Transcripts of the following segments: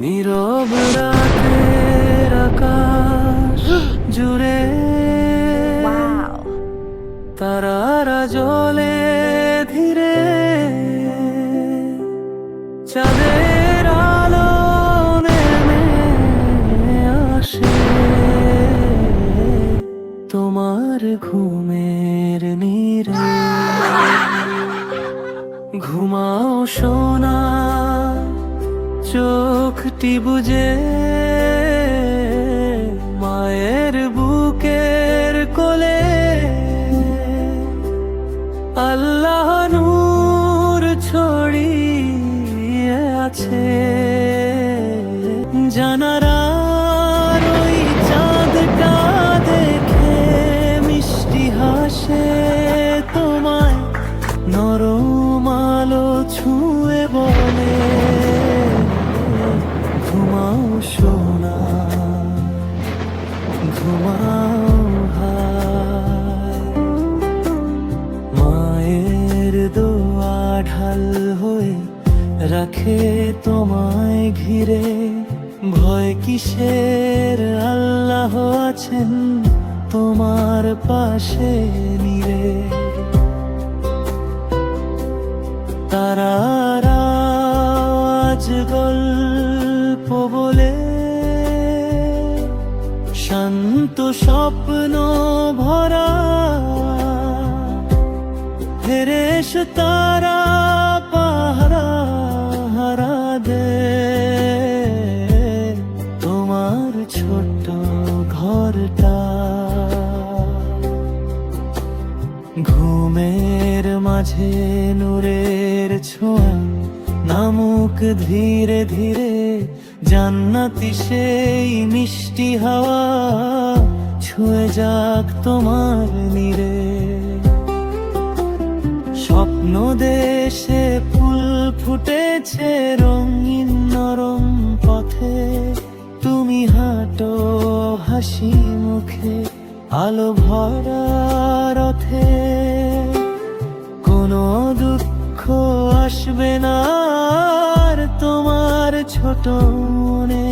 নীরব রাতের আকাশ জুড়ে তারারা জ্বলে ধীরে, চাঁদের আলো নেমে আসে তোমার ঘুমের নীড়ে। ঘুমাও সোনা, চোখটি বুজে মায়ের বুকের কোলে। আল্লাহ নূর ছড়িয়ে আছে জানারার ওই চাঁদটা দেখে মিষ্টি হাসে তোমায় নরম আলো ছুঁয়ে বলে, ঘুমাও সোনা, ঘুমাও হায়। মায়ের দোয়া ঢাল হয়ে রাখে তোমায় ঘিরে, ভয় কিসের, আল্লাহ আছেন তোমার পাশে নীড়ে। তারারা আজ গল্প বলে শান্ত স্বপ্ন ভরা, ফেরেশতারা পাহারা হারা দে তোমার ছোট্ট ঘরটা। ঘুমের মাঝে নূরের ছোঁয়া নামুক ধীরে ধীরে, জান্নাতি সেই মিষ্টি হাওয়া ছুঁয়ে যাক তোমার নীড়ে। স্বপ্ন দেশে ফুল ফুটেছে রঙিন নরম পথে, তুমি হাঁটো হাসি মুখে আলো ভরা রথে। কোনো দুঃখ আসবে না আর তোমার ছোট মনে,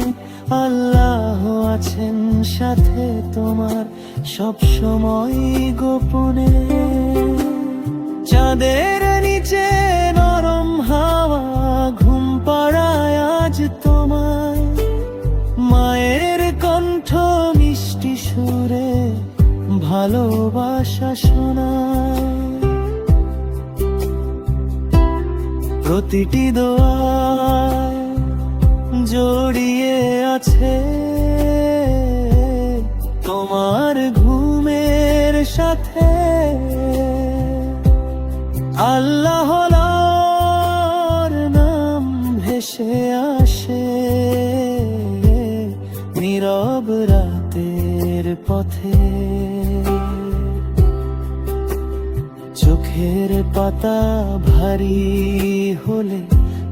আল্লাহ আছেন সাথে তোমার সব সময় গোপনে। চাঁদের নিচে নরম হাওয়া ঘুম পাড়ায় আজ তোমায়, মায়ের কণ্ঠ মিষ্টি সুরে ভালোবাসা শোনায়। প্রতিটি দোয়ায় জড়িয়ে আছে তোমার ঘুমের সাথে। আল্লাহর নাম ভেসে আসে নীরব রাতের পথে। চোখের পাতা ভারী হলে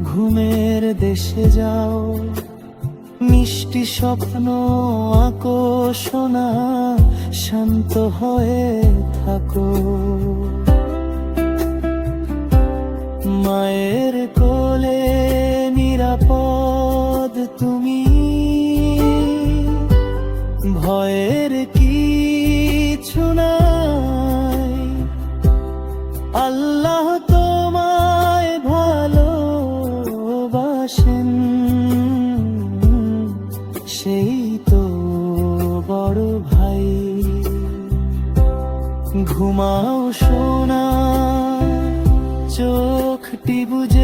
ঘুমের দেশে যাও, মিষ্টি স্বপ্ন আঁকো সোনা, শান্ত হয়ে থাকো। মায়ের কোলে নিরাপদ তুমি, ভয়ের কিছু নাই। আল্লাহ তোমায় ভালোবাসেন, সেই তো বড় ভাই। ঘুমাও সোনা, চোখটি বুঝে